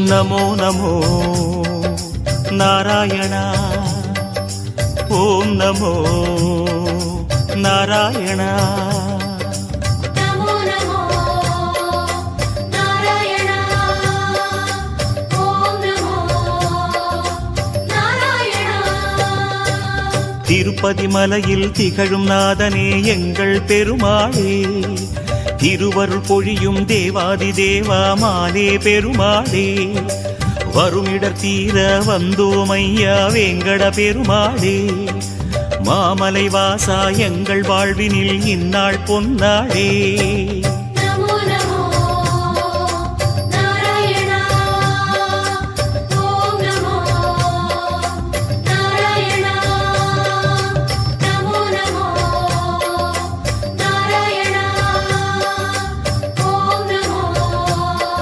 நமோ நமோ நாராயணா. ஓம் நமோ நாராயணா. திருப்பதி மலையில் திகழும் நாதனே எங்கள் பெருமாளே, திருவருள் பொழியும் தேவாதி தேவா மாலே பெருமாளே, வருமிடர் தீர வந்தோமையா வேங்கட பெருமாளே, மாமலை வாசா எங்கள் வாழ்வினில் இந்நாள் பொன்னாளே.